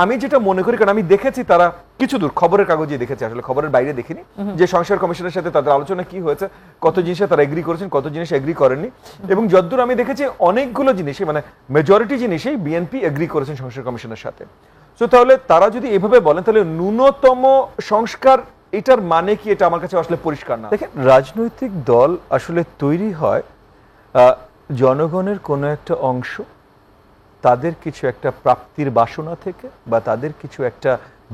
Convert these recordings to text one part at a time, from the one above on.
আমি যেটা মনে করি, কারণ আমি দেখেছি তারা কিছু দূর খবরের কাগজে দেখেছি, আসলে খবরের বাইরে দেখিনি, যে সংস্কার কমিশনের সাথে তাদের আলোচনা কি হয়েছে, কত জিনিসে তারা এগ্রি করেছেন, কত জিনিস এগ্রি করেননি। এবং যতদূর আমি দেখেছি অনেকগুলো জিনিসে মানে মেজরিটি জিনিসেই বিএনপি এগ্রি করেছেন সংস্কার কমিশনের সাথে। সো তাহলে তারা যদি এভাবে বলেন তাহলে ন্যূনতম সংস্কার এটার মানে কি, এটা আমার কাছে আসলে পরিষ্কার না। দেখেন, রাজনৈতিক দল আসলে তৈরি হয় জনগণের কোনো একটা অংশ তাদের কিছু একটা প্রাপ্তির বাসনা থেকে বা তাদের কিছু একটা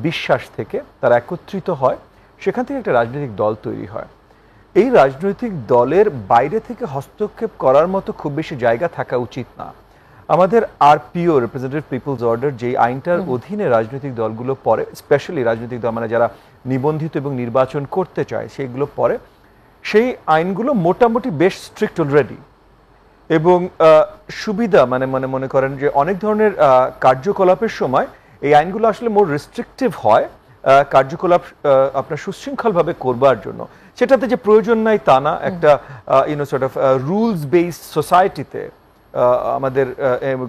বিশ্বাস থেকে তারা একত্রিত হয়, সেখান থেকে একটা রাজনৈতিক দল তৈরি হয়। এই রাজনৈতিক দলের বাইরে থেকে হস্তক্ষেপ করার মতো খুব বেশি জায়গা থাকা উচিত না। আমাদের আরপিও, রিপ্রেজেন্টেটিভ পিপলস অর্ডার, যে আইনটার অধীনে রাজনৈতিক দলগুলো পড়ে, স্পেশালি রাজনৈতিক দল মানে যারা নিবন্ধিত এবং নির্বাচন করতে চায় সেইগুলো পড়ে, সেই আইনগুলো মোটামুটি বেশ স্ট্রিক্ট অলরেডি। এবং সুবিধা মানে মানে মনে করেন যে অনেক ধরনের কার্যকলাপের সময় এই আইনগুলো আসলে মোর রেস্ট্রিকটিভ হয় কার্যকলাপ আপনার সুশৃঙ্খলভাবে করবার জন্য। সেটাতে যে প্রয়োজন নাই তা না, একটা সর্ট অফ রুলস বেসড সোসাইটিতে, আমাদের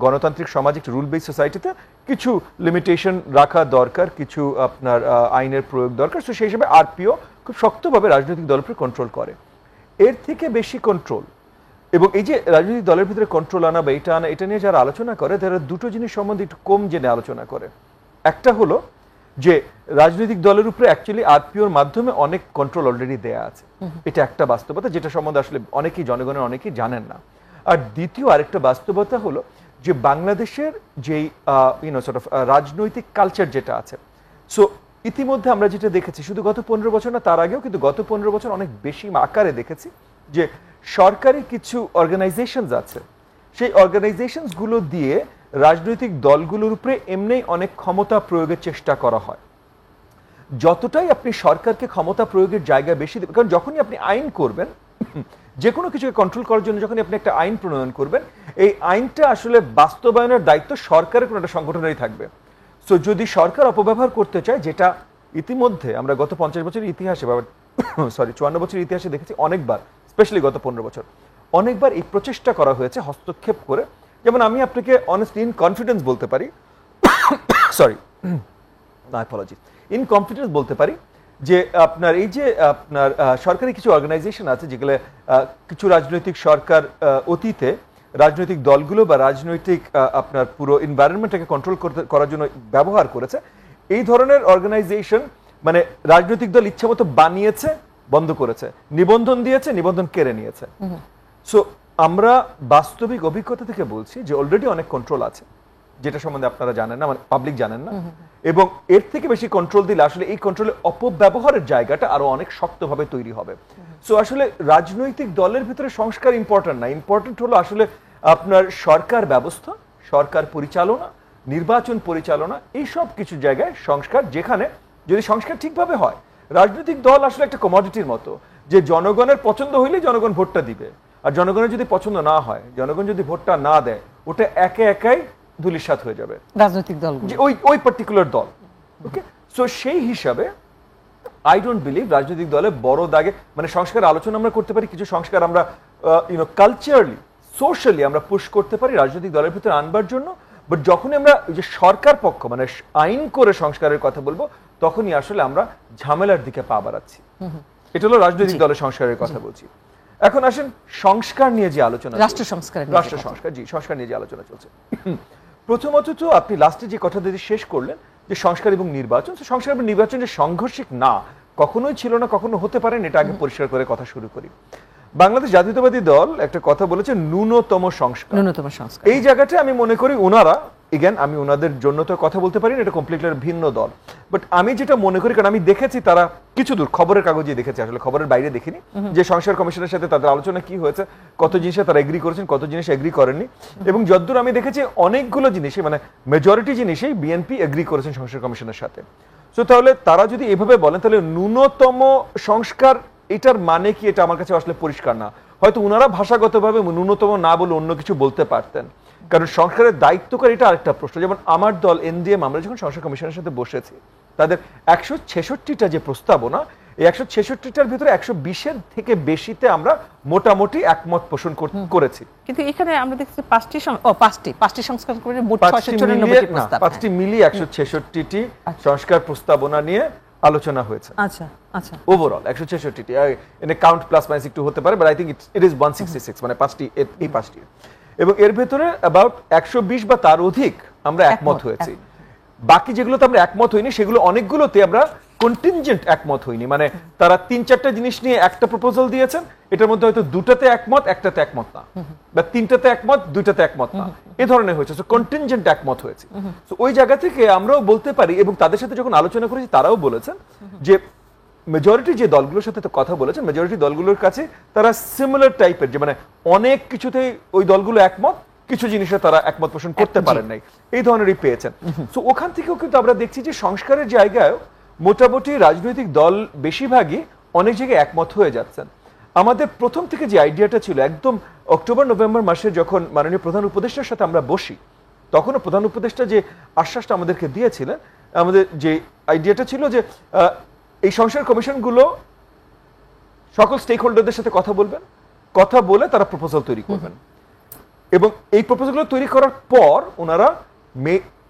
গণতান্ত্রিক সমাজ একটা রুল বেসড সোসাইটিতে কিছু লিমিটেশন রাখা দরকার, কিছু আপনার আইনের প্রয়োগ দরকার। তো সেই হিসেবে আরপিও খুব শক্তভাবে রাজনৈতিক দলের উপর কন্ট্রোল করে। এর থেকে বেশি কন্ট্রোল এবং এই যে রাজনৈতিক দলের ভিতরে কন্ট্রোল আনা বা এটা আনা, এটা নিয়ে যারা আলোচনা করে তারা দুটো জিনিস সম্বন্ধে একটু কম জেনে আলোচনা করে। একটা হলো যে রাজনৈতিক দলের উপরে অ্যাকচুয়ালি আরপিওর মাধ্যমে অনেক কন্ট্রোল অলরেডি দেয়া আছে, এটা একটা বাস্তবতা যেটা সম্বন্ধে আসলে অনেকেই জনগণের অনেকেই জানেন না। আর দ্বিতীয় আরেকটা বাস্তবতা হলো যে বাংলাদেশের যেই সর্ট অফ রাজনৈতিক কালচার যেটা আছে, সো ইতিমধ্যে আমরা যেটা দেখেছি শুধু গত 15 বছর না, তার আগেও কিন্তু গত 15 বছর অনেক বেশি আকারে দেখেছি যে সরকারি কিছু অর্গানাইজেশনস আছে, সেই অর্গানাইজেশনসগুলো দিয়ে রাজনৈতিক দলগুলোর উপরে এমনি অনেক ক্ষমতা প্রয়োগের চেষ্টা করা হয়। যতটাই আপনি সরকারকে ক্ষমতা প্রয়োগের জায়গা বেশি দেবেন, কারণ যখনই আপনি আইন করবেন, যে কোনো কিছুকে কন্ট্রোল করার জন্য যখনই আপনি একটা আইন প্রণয়ন করবেন, এই আইনটা আসলে বাস্তবায়নের দায়িত্ব সরকারের কোনো একটা সংগঠনেরই থাকবে। সো যদি সরকার অপব্যবহার করতে চায়, যেটা ইতিমধ্যে আমরা গত 50 বছরের ইতিহাসে বা 54 বছরের ইতিহাসে দেখেছি অনেকবার, স্পেশালি গত 15 বছর অনেকবার এই প্রচেষ্টা করা হয়েছে হস্তক্ষেপ করে। যেমন আমি আপনাকে অনেস্টলি ইন কনফিডেন্স বলতে পারি, সরি অ্যাপোলজি, ইন কনফিডেন্স বলতে পারি যে আপনার এই যে আপনার সরকারি কিছু অর্গানাইজেশন আছে যেগুলো কিছু রাজনৈতিক সরকার অতীতে রাজনৈতিক দলগুলো বা রাজনৈতিক আপনার পুরো এনভায়রনমেন্টটাকে কন্ট্রোল করার জন্য ব্যবহার করেছে। এই ধরনের অর্গানাইজেশন মানে রাজনৈতিক দল ইচ্ছামতো বানিয়েছে, বন্ধ করেছে, নিবন্ধন দিয়েছে, নিবন্ধন কেড়ে নিয়েছে। সো আমরা বাস্তবিক অভিজ্ঞতা থেকে বলছি যে অলরেডি অনেক কন্ট্রোল আছে, যেটা সম্বন্ধে আপনারা জানেন না, মানে পাবলিক জানেন না। এবং এর থেকে বেশি কন্ট্রোল দিলে আসলে এই কন্ট্রোলের অপব্যবহারের জায়গাটা আরো অনেক শক্তভাবে তৈরি হবে। সো আসলে রাজনৈতিক দলের ভিতরে সংস্কার ইম্পর্টেন্ট না, ইম্পর্টেন্ট হলো আসলে আপনার সরকার ব্যবস্থা, সরকার পরিচালনা, নির্বাচন পরিচালনা, এই সব কিছু জায়গায় সংস্কার, যেখানে যদি সংস্কার ঠিকভাবে হয়, রাজনৈতিক দল আসলে একটা কমোডিটির মতো, যে জনগণের পছন্দ হইলে জনগণ ভোটটা দিবে, আর জনগণের যদি পছন্দ না হয়, জনগণ যদি ভোটটা না দেয়, ওটা একে একাই ধূলিসাৎ হয়ে যাবে রাজনৈতিক দল, ওই পার্টিকুলার দল। ওকে, সো সেই হিসাবে আই ডোন্ট বিলিভ রাজনৈতিক দলে বড় দাগে মানে সংস্কার আলোচনা আমরা করতে পারি, কিছু সংস্কার আমরা কালচারালি সোশ্যালি আমরা পুশ করতে পারি রাজনৈতিক দলের ভিতরে আনবার জন্য। বাট যখনই আমরা যে সরকার পক্ষ মানে আইন করে সংস্কারের কথা বলবো, তখনই আসলে আমরা ঝামেলার দিকে পা বাড়াচ্ছি। এটা হলো রাজনৈতিক দলের সংস্কারের কথা বলছি। এখন আসেন সংস্কার নিয়ে যে আলোচনা, রাষ্ট্র সংস্কার, জি সংস্কার নিয়ে যে আলোচনা চলছে। প্রথমত তো আপনি লাস্টে যে কথা দিয়ে শেষ করলেন যে সংস্কার এবং নির্বাচন, সংস্কার এবং নির্বাচন যে সংঘর্ষিক না, কখনোই ছিল না, কখনো হতে পারেন, এটা আগে পরিষ্কার করে কথা শুরু করি। বাংলাদেশ জাতীয়তাবাদী দল একটা কথা বলেছে ন্যূনতম সংস্কার। এই জায়গাটা আমি মনে করি ওনারা, এগেন আমি ওনাদের জন্য তো কথা বলতে পারি না, এটা কমপ্লিটলি ভিন্ন দল, বাট আমি যেটা মনে করি, কারণ আমি দেখেছি তারা কিছু দূর খবরের কাগজে দেখেছি, আসলে খবরের বাইরে দেখিনি, যে সংস্কার কমিশনের সাথে তাদের আলোচনা কি হয়েছে, কত জিনিসে তারা এগ্রি করেছেন, কত জিনিস এগ্রি করেননি। এবং যতদূর আমি দেখেছি অনেকগুলো জিনিসে মানে মেজরিটি জিনিসেই বিএনপি এগ্রি করেছেন সংস্কার কমিশনের সাথে। সো তাহলে তারা যদি এভাবে বলেন তাহলে ন্যূনতম সংস্কার এটার মানে কি, এটা আমার কাছে আসলে পরিষ্কার না। হয়তো ওনারা ভাষাগতভাবে ন্যূনতম না বলে অন্য কিছু বলতে পারতেন, কারণ সংস্কারের দায়িত্বকার এটা আরেকটা প্রশ্ন। যেমন আমার দল এনডিএম, আমরা যখন সংস্কার কমিশনের সাথে বসেছি, তাদের 166টা যে প্রস্তাবনা, এই 166টার ভিতরে 120-এর থেকে বেশিতে আমরা মোটামুটি একমত পোষণ করেছি। কিন্তু এখানে আমরা দেখছি পাঁচটি সংস্কার করে মোট 694টি প্রস্তাব, 5টি মিলিয়ে 166টি সংস্কার প্রস্তাবনা নিয়ে আলোচনা হয়েছে। আচ্ছা আচ্ছা, ওভারঅল 166টি, এনে কাউন্ট প্লাস মাইনাস একটু হতে পারে, but I think it is 166, মানে 5টি, এই 5টি। এবং এর ভেতরে অ্যাবাউট 120 বা তার অধিক আমরা একমত হয়েছি। বাকি যেগুলোতে আমরা একমত হইনি সেগুলো অনেকগুলোতে আমরা কন্টিনজেন্ট একমত হইনি, মানে তারা 3-4টা জিনিস নিয়ে একটা প্রপোজাল দিয়েছেন, এটার মধ্যে হয়তো 2টাতে একমত, 1টাতে একমত না, বা 3টাতে একমত, 2টাতে একমত না, এই ধরনের হয়েছে। সো কন্টিনজেন্ট একমত হয়েছে। সো ওই জায়গা থেকে আমরাও বলতে পারি, এবং তাদের সাথে যখন আলোচনা করেছি তারাও বলেছেন যে মেজরিটি যে দলগুলোর সাথে কথা বলেছেন, মেজরিটি দলগুলোর কাছে তারা সিমিলার টাইপের, যে মানে অনেক কিছুতেই ওই দলগুলো একমত, কিছু জিনিসে তারা একমত পোষণ করতে পারেন নাই, এই ধরনেরই পেয়েছেন। সো ওখান থেকেও কিন্তু আমরা দেখছি যে সংস্কারের জায়গায় মোটামুটি রাজনৈতিক দল বেশিরভাগই অনেক জায়গায় একমত হয়ে যাচ্ছেন। আমাদের প্রথম থেকে যে আইডিয়াটা ছিল, একদম অক্টোবর নভেম্বর মাসে যখন মাননীয় প্রধান উপদেষ্টার সাথে আমরা বসি, তখনও প্রধান উপদেষ্টা যে আশ্বাসটা আমাদেরকে দিয়েছিলেন, আমাদের যে আইডিয়াটা ছিল যে এই সংস্কার কমিশনগুলো সকল স্টেক হোল্ডারদের সাথে কথা বলবেন, কথা বলে তারা প্রপোজাল তৈরি করবেন, এবং এই প্রপোজালগুলো তৈরি করার পর ওনারা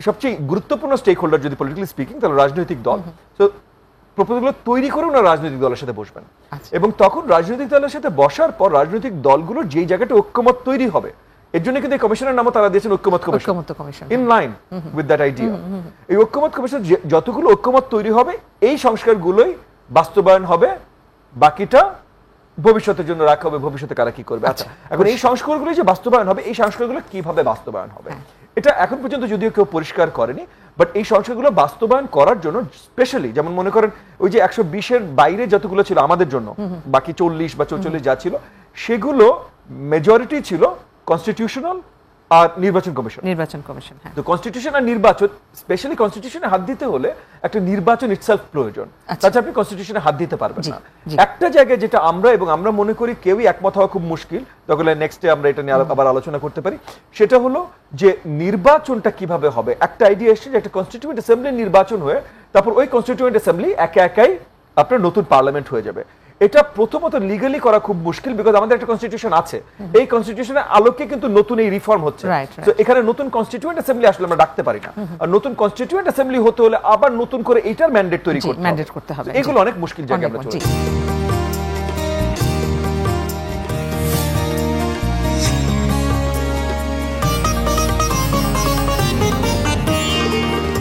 সবচেয়ে গুরুত্বপূর্ণ স্টেক হোল্ডার যদি পলিটিক্যালি স্পিকিং, তাহলে রাজনৈতিক দল, তো প্রপোজালগুলো তৈরি করে ওনারা রাজনৈতিক দলের সাথে বসবেন। এবং তখন রাজনৈতিক দলের সাথে বসার পর রাজনৈতিক দলগুলোর যেই জায়গাটা ঐক্যমত তৈরি হবে, এর জন্য কিন্তু এই কমিশনের নামও তারা দিয়েছেন ঐক্যমত commission, in line with that idea. এই ঐক্যমত কমিশন যতগুলো ঐক্যমত তৈরি হবে, এই সংস্কারগুলোই বাস্তবায়ন হবে, বাকিটা ভবিষ্যতের জন্য রাখা হবে, ভবিষ্যতে কারা কি করবে। আচ্ছা, এখন এই সংস্কারগুলো যে বাস্তবায়ন হবে, এই সংস্কারগুলো কিভাবে বাস্তবায়ন হবে, এটা এখন পর্যন্ত যদিও কেউ পরিষ্কার করেনি, বাট এই সংস্কারগুলো বাস্তবায়ন করার জন্য স্পেশালি, যেমন মনে করেন ওই যে 120-এর বাইরে যতগুলো ছিল আমাদের জন্য, বাকি 40 বা 44 যা ছিল, সেগুলো মেজরিটি ছিল কনস্টিটিউশনাল আর নির্বাচন কমিশন। তো কনস্টিটিউশন আর নির্বাচন, স্পেশালি কনস্টিটিউশনে হাত দিতে হলে একটা নির্বাচন ইটসেলফ প্রয়োজন, তাছাড়া আপনি কনস্টিটিউশনে হাত দিতে পারবেন না। একটা জায়গায় যেটা আমরা মনে করি কেউই একমত হওয়া খুব মুশকিল, তখন নেক্সটে আমরা এটা নিয়ে আবার আলোচনা করতে পারি, সেটা হলো যে নির্বাচনটা কিভাবে হবে। একটা আইডিয়া এসেছে যে একটা কনস্টিটিউয়েন্ট অ্যাসেম্বলি নির্বাচন হয়ে তারপর ওই কনস্টিটিউয়েন্ট অ্যাসেম্বলি একাই আপনার নতুন পার্লামেন্ট হয়ে যাবে। এটা প্রথমত লিগালি করা খুব মুশকিল, বিকজ আমাদের একটা কনস্টিটিউশন আছে, এই কনস্টিটিউশনের আলোকে কিন্তু নতুন এই রিফর্ম হচ্ছে, তো এখানে নতুন কনস্টিটিউয়েন্ট অ্যাসেম্বলি আসলে আমরা ডাকতে পারি না, আর নতুন কনস্টিটিউয়েন্ট অ্যাসেম্বলি হতে হলে আবার নতুন করে এইটার ম্যান্ডেট তৈরি করতে হবে, এগুলো অনেক মুশকিল জায়গায় আমরা চলে